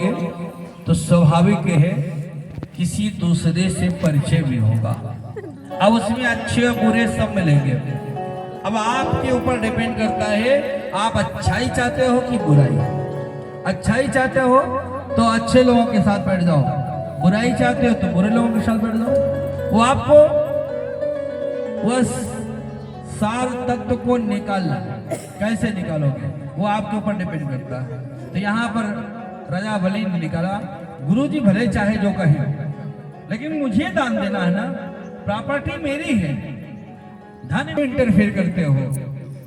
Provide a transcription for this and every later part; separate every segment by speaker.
Speaker 1: जाओगे तो स्वाभाविक है किसी दूसरे से परिचय भी होगा। अब उसमें अच्छे और बुरे सब मिलेंगे। अब आपके ऊपर डिपेंड करता है आप अच्छाई चाहते हो कि बुराई। अच्छाई चाहते हो तो अच्छे लोगों के साथ बैठ जाओ, बुराई चाहते हो तो बुरे लोगों के साथ बैठ जाओ। वो आपको वह सार तत्व को निकालना, कैसे निकालोगे वो आपके ऊपर डिपेंड करता है। तो यहाँ पर राजा भले नहीं निकाला, गुरुजी भले चाहे जो कहें, लेकिन मुझे दान देना है ना, प्रॉपर्टी मेरी है। धन में इंटरफेयर करते हो,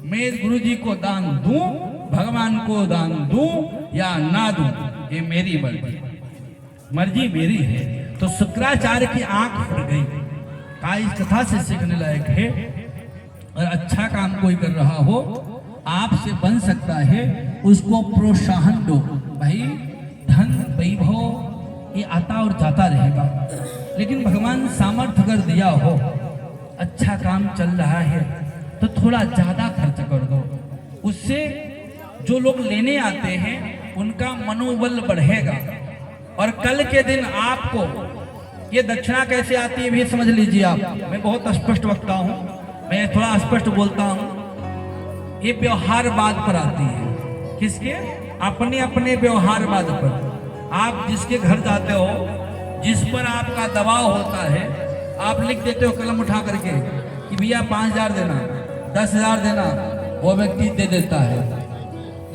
Speaker 1: मैं गुरुजी को दान दूं, भगवान को दान दूं या ना दूं, ये मेरी मर्जी मेरी है। तो शुक्राचार्य की आंख फट गई। का इस कथा से सीखने लायक है, और अच्छा काम कोई कर रहा हो आपसे बन सकता है, उसको प्रोत्साहन दो। भाई धन वैभव ये आता और जाता रहेगा, लेकिन भगवान सामर्थ्य अगर दिया हो, अच्छा काम चल रहा है तो थोड़ा ज्यादा खर्च कर दो। उससे जो लोग लेने आते हैं उनका मनोबल बढ़ेगा, और कल के दिन आपको ये दक्षिणा कैसे आती है भी समझ लीजिए आप। मैं बहुत स्पष्ट वक्ता हूँ, मैं थोड़ा स्पष्ट बोलता हूँ। ये व्यवहारवाद पर आती है। किसके? अपने अपने व्यवहारवाद पर। आप जिसके घर जाते हो, जिस पर आपका दबाव होता है, आप लिख देते हो कलम उठा करके कि भैया 5,000 देना, 10,000 देना, वो व्यक्ति दे देता है।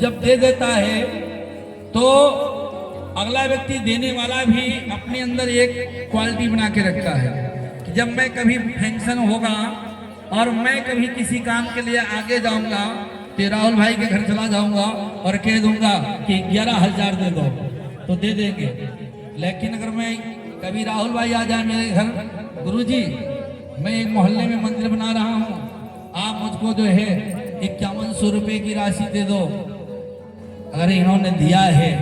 Speaker 1: जब दे देता है तो अगला व्यक्ति देने वाला भी अपने अंदर एक क्वालिटी बना के रखता है कि जब मैं कभी फंक्शन होगा और मैं कभी किसी काम के लिए आगे जाऊंगा तो राहुल भाई के घर चला जाऊंगा और कह दूंगा कि 11,000 दे दो, तो दे देंगे। लेकिन अगर मैं कभी राहुल भाई आ जाए मेरे घर, गुरुजी मैं एक मोहल्ले में मंदिर बना रहा हूँ, आप मुझको जो है 5100 रुपये की राशि दे दो, अगर इन्होंने दिया है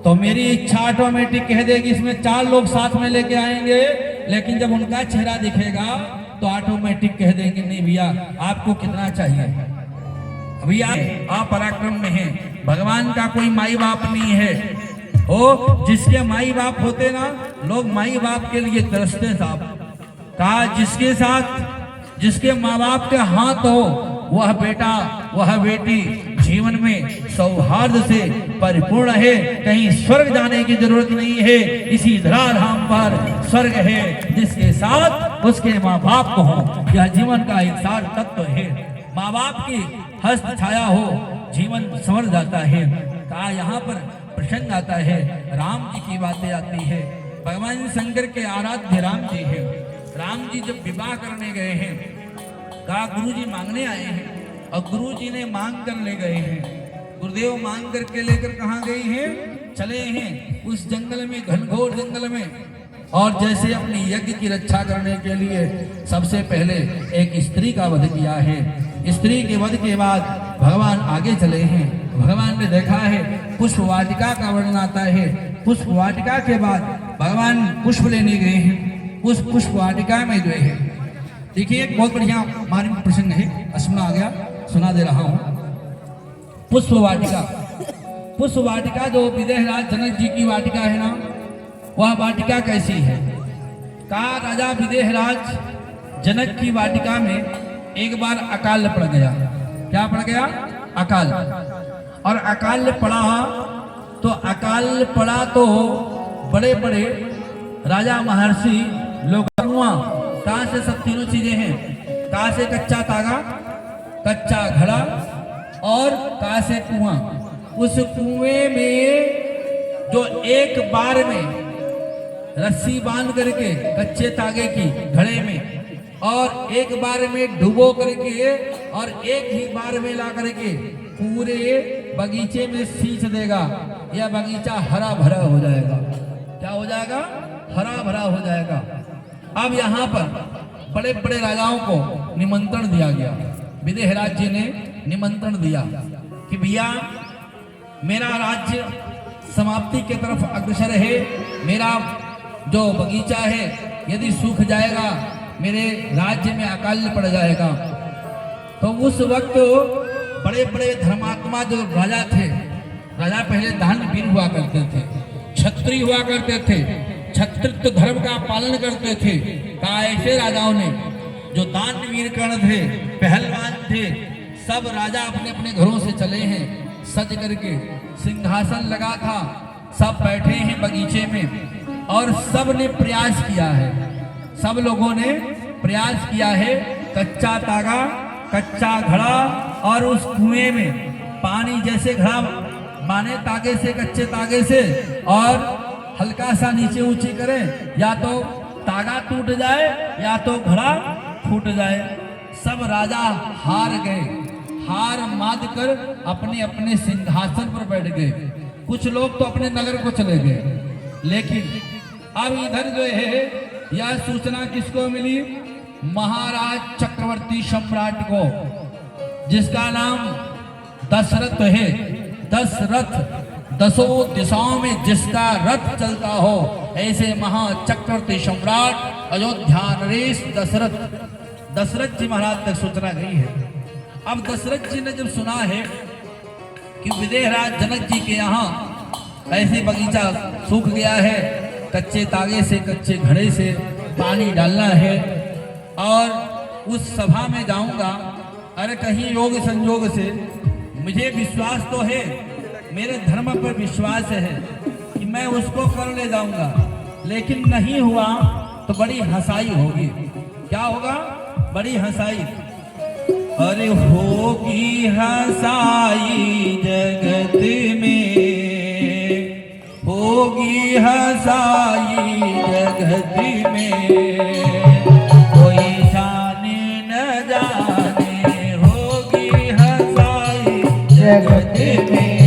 Speaker 1: तो मेरी इच्छा ऑटोमेटिक कह देगी इसमें 4 लोग साथ में लेके आएंगे, लेकिन जब उनका चेहरा दिखेगा तो ऑटोमेटिक कह देंगे नहीं भैया आपको कितना चाहिए। अभी आप पराक्रम में हैं, भगवान का कोई माई बाप नहीं है। हो जिसके माई बाप होते ना, लोग माई बाप के लिए तरसते साहब। कहा जिसके साथ जिसके माँ बाप के हाथ हो वह बेटा वह बेटी जीवन में सौहार्द से परिपूर्ण है। कहीं स्वर्ग जाने की जरूरत नहीं है, इसी धराधाम पर स्वर्ग है। जिसके साथ उसके माँ बाप को हो, यह जीवन का एक सार तत्व है। माँ बाप की हस्त छाया हो जीवन संवर जाता है। कहा यहाँ पर प्रसंग आता है, राम जी की बातें आती है। भगवान शंकर के आराध्य राम जी हैं। राम जी जब विवाह करने गए हैं, कहा गुरुजी मांगने आए हैं, और गुरुजी ने मांग कर ले गए हैं। गुरुदेव मांग करके लेकर कहाँ गए हैं? चले हैं उस जंगल में, घनघोर जंगल में, और जैसे अपनी यज्ञ की रक्षा करने के लिए सबसे पहले एक स्त्री का वध किया है। स्त्री के वध के बाद भगवान आगे चले हैं। भगवान ने देखा है पुष्प वाटिका का वर्णन आता है। पुष्प वाटिका के बाद भगवान पुष्प लेने गए हैं। उस पुष्प वाटिका में जो है, देखिए एक बहुत बढ़िया मार्मिक प्रसंग है, सुना आ गया, सुना दे रहा हूँ। पुष्प वाटिका, पुष्प वाटिका जो विदेहराज जनक जी की वाटिका है ना, वह वाटिका कैसी है? कहा राजा विदेहराज जनक की वाटिका में एक बार अकाल पड़ गया। क्या पड़ गया? अकाल। और अकाल पड़ा तो अकाल पड़ा तो बड़े बड़े राजा महर्षि लोग, कहाँ से सब तीनों चीजें हैं, कहाँ से कच्चा तागा, कच्चा घड़ा, और कहाँ से कुआं। उस कुएं में जो एक बार में रस्सी बांध करके कच्चे तागे की घड़े में, और एक बार में डुबो करके, और एक ही बार में ला करके पूरे बगीचे में सींच देगा, यह बगीचा हरा भरा हो जाएगा। क्या हो जाएगा? हरा भरा हो जाएगा। अब यहाँ पर बड़े बड़े राजाओं को निमंत्रण दिया गया। विदेहराज जी ने निमंत्रण दिया कि भैया मेरा राज्य समाप्ति के तरफ अग्रसर है, मेरा जो बगीचा है यदि सूख जाएगा, मेरे राज्य में अकाल पड़ जाएगा। तो उस वक्त बड़े बड़े धर्मात्मा जो राजा थे राजा पहले दानवीर हुआ करते थे, क्षत्रिय हुआ करते थे, क्षत्रित्व धर्म का पालन करते थे। कहा ऐसे राजाओं ने जो दानवीर कर्ण थे, पहलवान थे, सब राजा अपने अपने घरों से चले हैं सज करके, सिंहासन लगा था, सब बैठे हैं बगीचे में और सब ने प्रयास किया है, सब लोगों ने प्रयास किया है। कच्चा तागा, कच्चा घड़ा और उस कुएं में पानी, जैसे घड़ा माने तागे से, कच्चे तागे से, और हल्का सा नीचे ऊंची करें, या तो तागा टूट जाए या तो घड़ा फूट जाए। सब राजा हार गए, हार मात कर अपने अपने सिंहासन पर बैठ गए। कुछ लोग तो अपने नगर को चले गए, लेकिन अब इधर जो है यह सूचना किसको मिली? महाराज चक्रवर्ती सम्राट को, जिसका नाम दशरथ है। दशरथ, दसों दिशाओं में जिसका रथ चलता हो, ऐसे महाचक्रवर्ती सम्राट अयोध्या नरेश दशरथ, दशरथ जी महाराज तक सूचना गई है। अब दशरथ जी ने जब सुना है कि विदेहराज जनक जी के यहाँ ऐसे बगीचा सूख गया है, कच्चे तागे से, कच्चे घड़े से पानी डालना है, और उस सभा में जाऊंगा, अरे कहीं योग संयोग से, मुझे विश्वास तो है, मेरे धर्म पर विश्वास है कि मैं उसको कर ले जाऊंगा, लेकिन नहीं हुआ तो बड़ी हंसाई होगी। क्या होगा? बड़ी हंसाई। अरे होगी हंसाई जगत में, होगी हंसाई जगत में, कोई जाने न जाने, होगी हंसाई जगत में,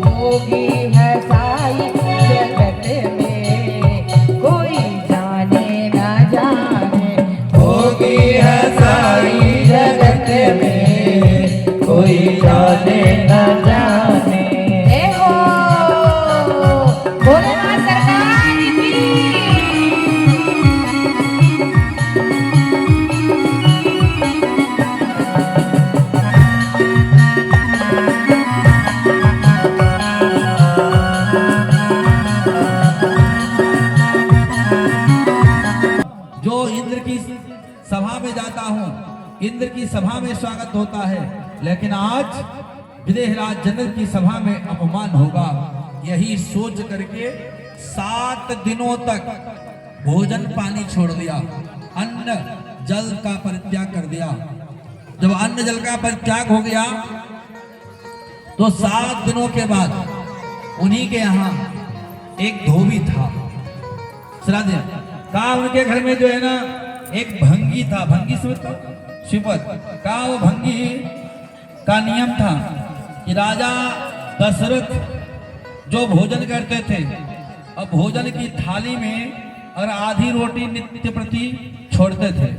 Speaker 2: होगी हंसाई जगत में, कोई जाने न जाने,
Speaker 1: होगी हंसाई जगत में, कोई जाने न जाने।
Speaker 2: हे हो भोलेनाथ सरकार की।
Speaker 1: जो इंद्र की सभा में जाता हूँ, इंद्र की सभा में स्वागत होता है, लेकिन आज विदेहराज जनक की सभा में अपमान होगा। यही सोच करके 7 दिनों तक भोजन पानी छोड़ दिया, अन्न जल का परित्याग कर दिया। जब अन्न जल का परित्याग हो गया तो 7 दिनों के बाद उन्हीं के यहाँ एक धोबी था, श्राद्ध कहा उनके घर में जो है ना एक भंगी था, भंगी शिवत कहा, वो भंगी का नियम था कि राजा दशरथ जो भोजन करते थे, अब भोजन की थाली में और आधी रोटी नित्य प्रति छोड़ते थे,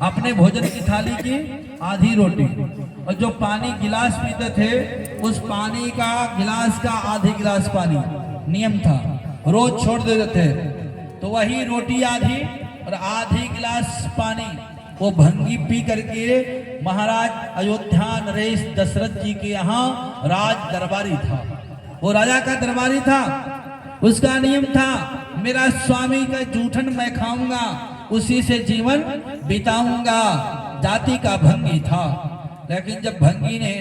Speaker 1: अपने भोजन की थाली की आधी रोटी, और जो पानी गिलास पीते थे उस पानी का गिलास का आधी गिलास पानी नियम था, रोज छोड़ देते थे। तो वही रोटी आधी और आधी गिलास पानी वो भंगी पी करके महाराज अयोध्या नरेश दशरथ जी के यहाँ राज दरबारी था, वो राजा का दरबारी था। उसका नियम था, मेरा स्वामी का जूठन मैं खाऊंगा, उसी से जीवन बिताऊंगा। जाति का भंगी था। लेकिन जब भंगी ने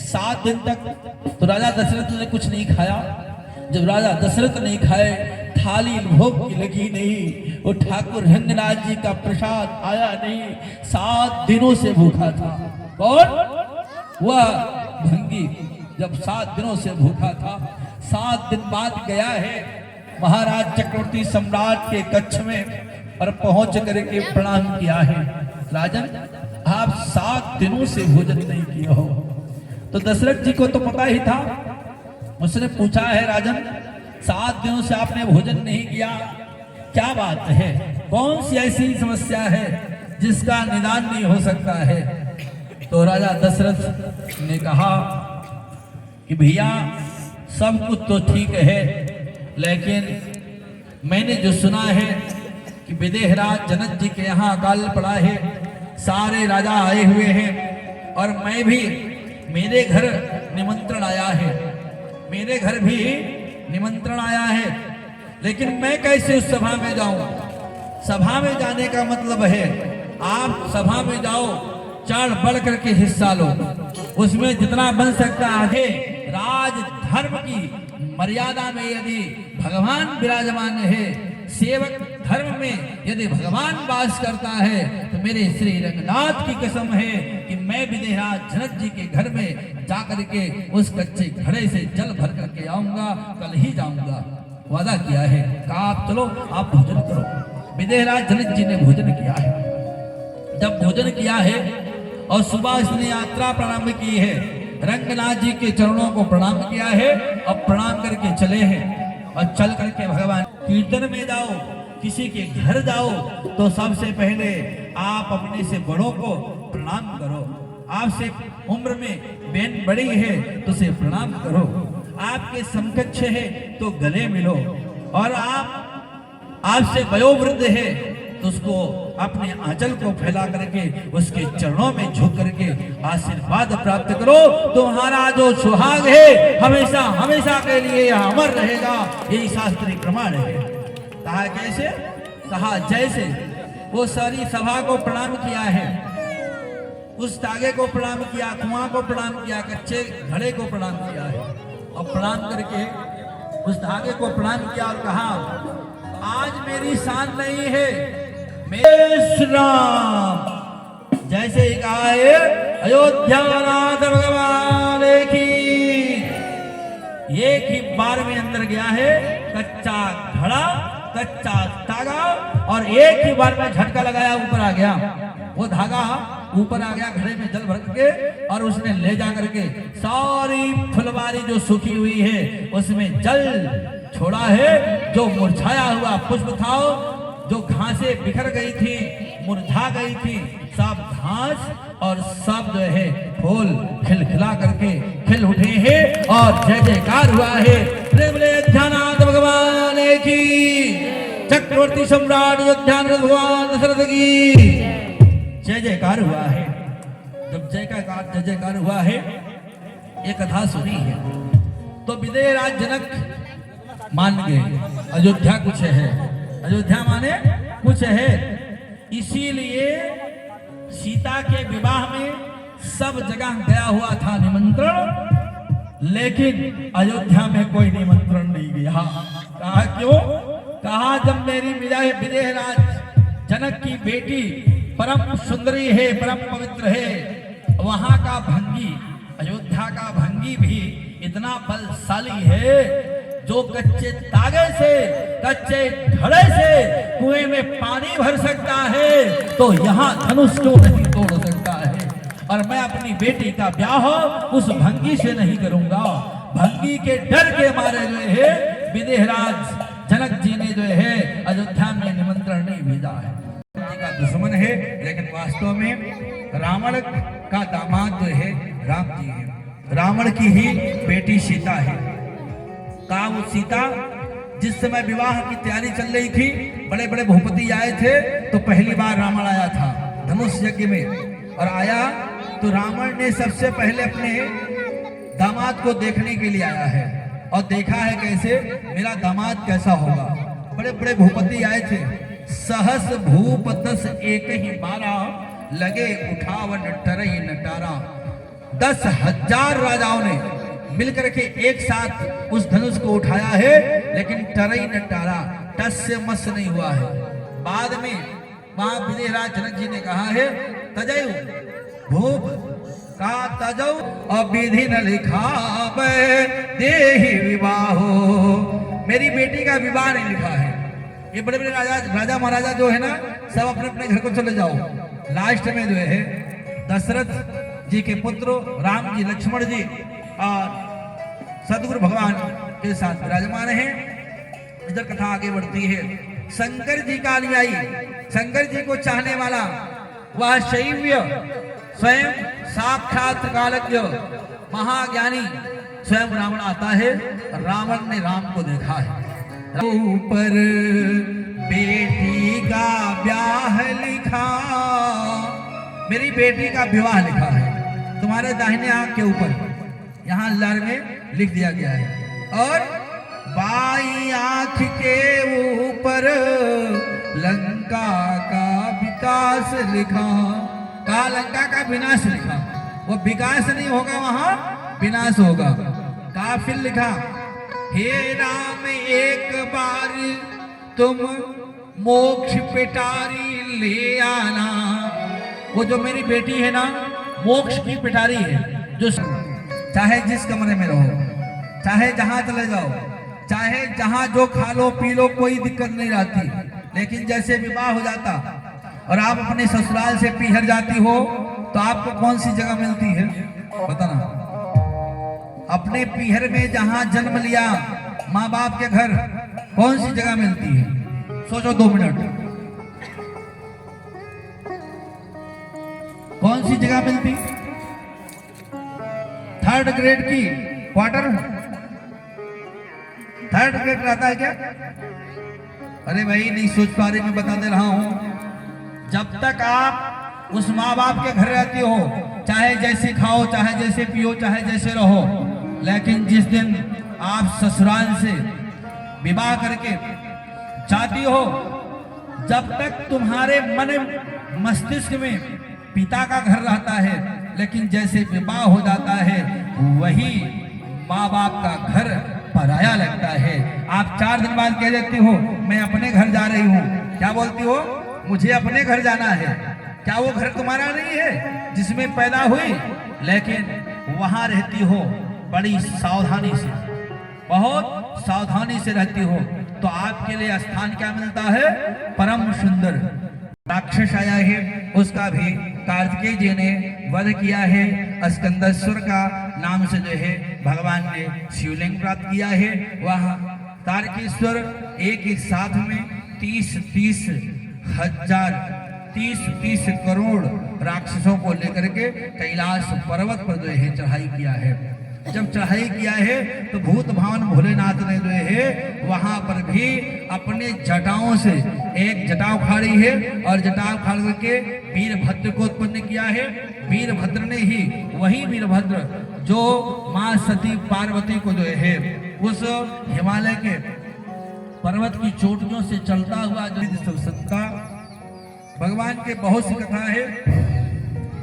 Speaker 1: 7 दिन तक, तो राजा दशरथ ने कुछ नहीं खाया। जब राजा दशरथ नहीं खाए, थाली भोग की लगी नहीं, वो ठाकुर रंगनाथ जी का प्रसाद आया नहीं, 7 दिनों से भूखा था। कौन? वह भंगी जब 7 दिनों से भूखा था, 7 दिन बाद गया है महाराज चक्रवर्ती सम्राट के कक्ष में और पहुंच करके प्रणाम किया है, राजन आप 7 दिनों से भोजन नहीं किए हो। तो दशरथ जी को तो पता ही था, उसने पूछा है, राजन 7 दिनों से आपने भोजन नहीं किया, क्या बात है, कौन सी ऐसी समस्या है जिसका निदान नहीं हो सकता है? तो राजा दशरथ ने कहा कि भैया सब कुछ तो ठीक है, लेकिन मैंने जो सुना है कि विदेहराज जनक जी के यहाँ अकाल पड़ा है, सारे राजा आए हुए हैं और मैं भी, मेरे घर निमंत्रण आया है, मेरे घर भी निमंत्रण आया है, लेकिन मैं कैसे उस सभा में जाऊं? सभा में जाने का मतलब है आप सभा में जाओ, चढ़ बढ़ करके हिस्सा लो, उसमें जितना बन सकता है। राज धर्म की मर्यादा में यदि भगवान विराजमान है, सेवक धर्म में यदि भगवान वास करता है, तो मेरे श्री रंगनाथ की कसम है कि मैं विदेहराज जनक जी के घर में जाकर के उस कच्चे घड़े से जल भर करके आऊंगा, कल ही जाऊंगा। वादा किया है, कहा आप चलो, आप भोजन करो। विदेहराज जनक जी ने भोजन किया है। जब भोजन किया है और सुबह इसने यात्रा प्रारंभ की है, रंगनाथ जी के चरणों को प्रणाम किया है और प्रणाम करके चले हैं। और चल करके भगवान कीर्तन में जाओ, किसी के घर जाओ, तो सबसे पहले आप अपने से बड़ों को प्रणाम करो। आपसे उम्र में बहन बड़ी है तो उसे प्रणाम करो, आपके समकक्ष है तो गले मिलो, और आपसे वयोवृद्ध है तो उसको अपने आंचल को फैला करके उसके चरणों में झुक करके आशीर्वाद प्राप्त करो। तुम्हारा जो सुहाग है हमेशा हमेशा के लिए अमर रहेगा, यही शास्त्रीय प्रमाण है। कहा कैसे? कहा जैसे वो सारी सभा को प्रणाम किया है, उस तागे को प्रणाम किया, कुआं को प्रणाम किया, कच्चे घड़े को प्रणाम किया है, और प्रणाम करके उस धागे को प्रणाम किया और कहा आज मेरी शान नहीं है, मेरे राम। जैसे ही कहा है अयोध्या नाथ भगवान की, एक ही बार में अंदर गया है कच्चा घड़ा, कच्चा धागा, और एक ही बार में झटका लगाया, ऊपर आ गया वो धागा, ऊपर आ गया घड़े में जल भर के, और उसने ले जा करके सारी फुलवारी जो सूखी हुई है उसमें जल छोड़ा है। जो मुरझाया हुआ पुष्प था, जो घासें बिखर गई थी, मुरझा गई थी, सब घास और सब जो है फूल खिलखिला करके खिल उठे हैं, और जय जयकार हुआ है। प्रेम ले अयोध्यानाथ भगवान की, चक्रवर्ती सम्राट अयोध्यानाथ भगवान दशरथ की जय जयकार हुआ है। जब जय जयकार हुआ है, ये कथा सुनी है तो विदेहराज जनक मान गए, अयोध्या कुछ है, अयोध्या माने कुछ है। इसीलिए सीता के विवाह में सब जगह गया हुआ था निमंत्रण, लेकिन अयोध्या में कोई निमंत्रण नहीं गया। कहा क्यों? कहा जब मेरी विदेहराज जनक की बेटी परम सुंदरी है, परम पवित्र है, वहां का भंगी, अयोध्या का भंगी भी इतना बलशाली है, जो कच्चे तागे से, कच्चे घड़े से कुएं में पानी भर सकता है, तो यहाँ धनुष क्यों नहीं तोड़ सकता है। और मैं अपनी बेटी का ब्याह उस भंगी से नहीं करूंगा। भंगी के डर के मारे जो है विदेहराज जनक जी ने जो है अयोध्या में निमंत्रण नहीं भेजा है। जी का दुश्मन है, लेकिन वास्तव में रावण का दामाद जो है राम जी है, रावण की ही बेटी सीता है। कहा वो सीता जिस समय विवाह की तैयारी चल रही थी, बड़े बड़े भूपति आए थे, तो पहली बार रावण आया था धनुष यज्ञ में, और आया तो रावण ने सबसे पहले अपने दामाद को देखने के लिए आया है, और देखा है कैसे मेरा दामाद कैसा होगा। बड़े बड़े भूपति आए थे, सहस भूप 10 एक ही 12, लगे उठावन टरई नटारा। 10,000 राजाओं ने मिलकर के एक साथ उस धनुष को उठाया है, लेकिन टरई नटारा, टस से मस नहीं हुआ है। बाद में वहां विदेहराज जनक जी ने कहा है तजयु भूप, कहा तजौ और विधि न लिखा देहि विवाहो, मेरी बेटी का विवाह नहीं लिखा है। ये बड़े बड़े राजा महाराजा जो है ना, सब अपने अपने घर को चले जाओ। लास्ट में जो है दशरथ जी के पुत्र राम जी, लक्ष्मण जी और सदगुरु भगवान के साथ विराजमान हैं। इधर कथा आगे बढ़ती है। शंकर जी का अनुयायी, शंकर जी को चाहने वाला वह शैव्य स्वयं साक्षात कालज्ञ महाज्ञानी स्वयं रावण आता है। रावण ने राम को देखा है, ऊपर बेटी का ब्याह लिखा, मेरी बेटी का विवाह लिखा है तुम्हारे दाहिने आंख के ऊपर, यहाँ लाल में लिख दिया गया है। और बाई आंख के ऊपर लंका का विकास लिखा। का लंका का विनाश लिखा, वो विकास नहीं होगा, वहां विनाश होगा। का फिर लिखा, हे राम एक बार तुम मोक्ष पिटारी ले आना। वो जो मेरी बेटी है ना, मोक्ष की पिटारी है, जो चाहे जिस कमरे में रहो, चाहे जहां चले जाओ, चाहे जहां जो खा लो पी लो, कोई दिक्कत नहीं रहती। लेकिन जैसे विवाह हो जाता और आप अपने ससुराल से पीहर जाती हो, तो आपको कौन सी जगह मिलती है बताना? अपने पीहर में जहां जन्म लिया, माँ बाप के घर, कौन सी जगह मिलती है? सोचो 2 मिनट, कौन सी जगह मिलती? 3rd ग्रेड की क्वार्टर, 3rd ग्रेड रहता है क्या? अरे भाई नहीं सोच पा रहे, मैं बता दे रहा हूं। जब तक आप उस माँ बाप के घर रहती हो, चाहे जैसे खाओ, चाहे जैसे पियो, चाहे जैसे रहो, लेकिन जिस दिन आप ससुराल से विवाह करके जाती हो, जब तक तुम्हारे मन मस्तिष्क में पिता का घर रहता है, लेकिन जैसे विवाह हो जाता है, वही माँ बाप का घर पराया लगता है। आप 4 दिन बाद कह देती हो मैं अपने घर जा रही हूँ। क्या बोलती हो? मुझे अपने घर जाना है। क्या वो घर तुम्हारा नहीं है जिसमें पैदा हुई? लेकिन वहां रहती हो बड़ी सावधानी से, बहुत सावधानी से रहती हो, तो आपके लिए स्थान क्या मिलता है? परम सुंदर। राक्षस आया है, उसका भी कार्तिकेय जी ने वध किया है। स्कंदश्वर का नाम से जो है भगवान ने शिवलिंग प्राप्त किया है। वह तारकेश्वर एक साथ में 30 करोड़ राक्षसों को लेकर के कैलाश पर्वत पर जो है चढ़ाई किया है। जब चढ़ाई किया है तो भूत भावन भोलेनाथ ने जो है वहां पर भी अपने जटाओं से एक जटा उखाड़ी है, और जटा उखाड़ करके वीरभद्र को उत्पन्न किया है। वीरभद्र ने ही, वही वीरभद्र जो मां सती पार्वती को जो है उस हिमालय के पर्वत की चोटियों से चलता हुआ जो सत्ता, भगवान के बहुत सी कथा है,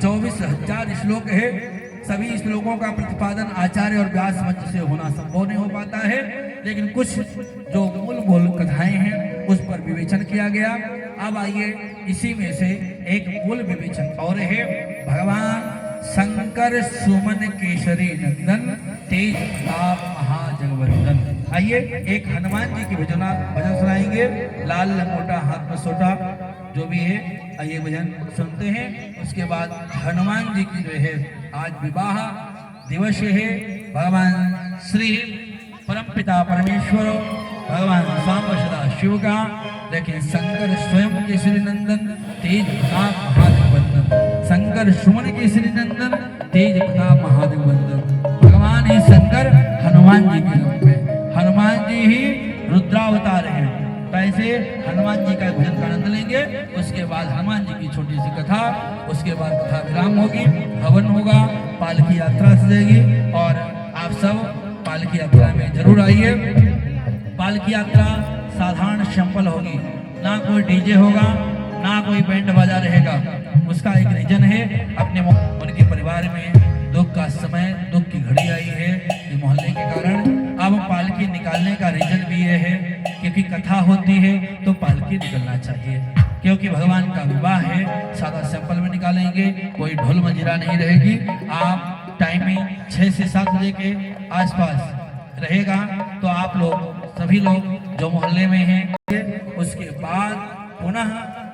Speaker 1: 24,000 श्लोक है। सभी श्लोकों का प्रतिपादन आचार्य और व्यास मंच से होना संभव नहीं हो पाता है, लेकिन कुछ जो मूल कथाएं हैं उस पर विवेचन किया गया। अब आइए इसी में से एक मूल विवेचन और है। भगवान शंकर सुमन केशरी नंदन तेज ताप महाजगवंदन। आइए एक हनुमान जी की भजन सुनाएंगे। लाल लंगोटा हाथ में सोटा, जो भी है आइए भजन सुनते हैं। उसके बाद हनुमान जी की जो है आज विवाह दिवस है। भगवान श्री परमपिता परमेश्वर भगवान सांब सदा शिव का, लेकिन शंकर स्वयं केसरी नंदन तेज प्रताप महादेवंदन, शंकर सुमन केसरी नंदन तेज प्रताप महादेवंदन। भगवान ही शंकर हनुमान जी के रूप में, हनुमान जी ही रुद्रावतार है। कैसे? हनुमान जी का भजन का आनंद लेंगे, उसके बाद हनुमान जी की छोटी सी कथा, उसके बाद कथा विराम होगी, हवन होगा, पालकी यात्रा सजेगी, और आप सब पालकी यात्रा में जरूर आइए। पालकी यात्रा साधारण सिंपल होगी, ना कोई डीजे होगा, ना कोई बैंड बाजा रहेगा। उसका एक रीजन है, अपने उनके परिवार में दुख का समय, दुख की घड़ी आई है ये मोहल्ले के कारण। अब पालकी निकालने का रीजन भी ये है क्योंकि कथा होती है तो पालकी निकलना चाहिए, क्योंकि भगवान का विवाह है। सादा सिंपल में निकालेंगे, कोई ढोल मंजीरा नहीं रहेगी। आप टाइमिंग 6 से 7 बजे के आसपास रहेगा, तो आप लोग सभी लोग जो मोहल्ले में हैं, उसके बाद पुनः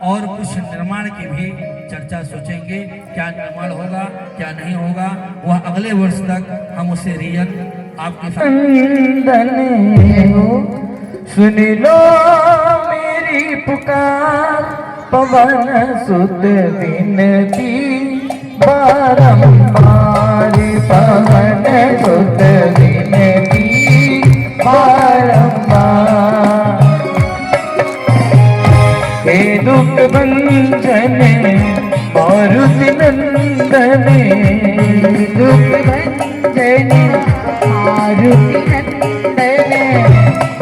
Speaker 1: और कुछ निर्माण की भी चर्चा सोचेंगे। क्या निर्माण होगा, क्या नहीं होगा, वह अगले वर्ष तक हम उसे रीजन आपके साथ।
Speaker 2: सुन लो मेरी पुकार, पवन सुत विनती बारंबार, पवन सुत विनती बारंबार। हे दुख भंजन मारुति नंदन, दुख भंजन मारुति नंदन,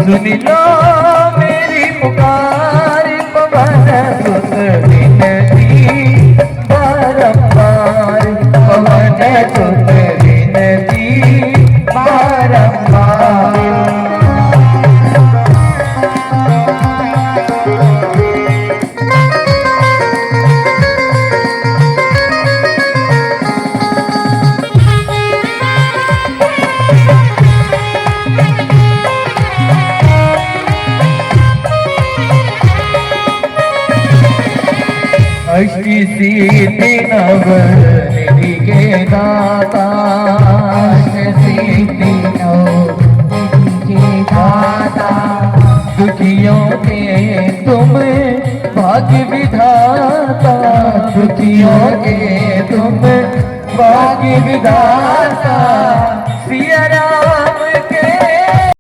Speaker 2: सुन लो मेरी पुकार पवन सुत विनती बारंबार पवन सुत विनती बारंबार अष्टि सिद्धि नवनिधि के दाता सिद्धि नवनिधि के दाता दुखियों के तुम भाग्य विधाता दुखियों के तुम भाग्य विधाता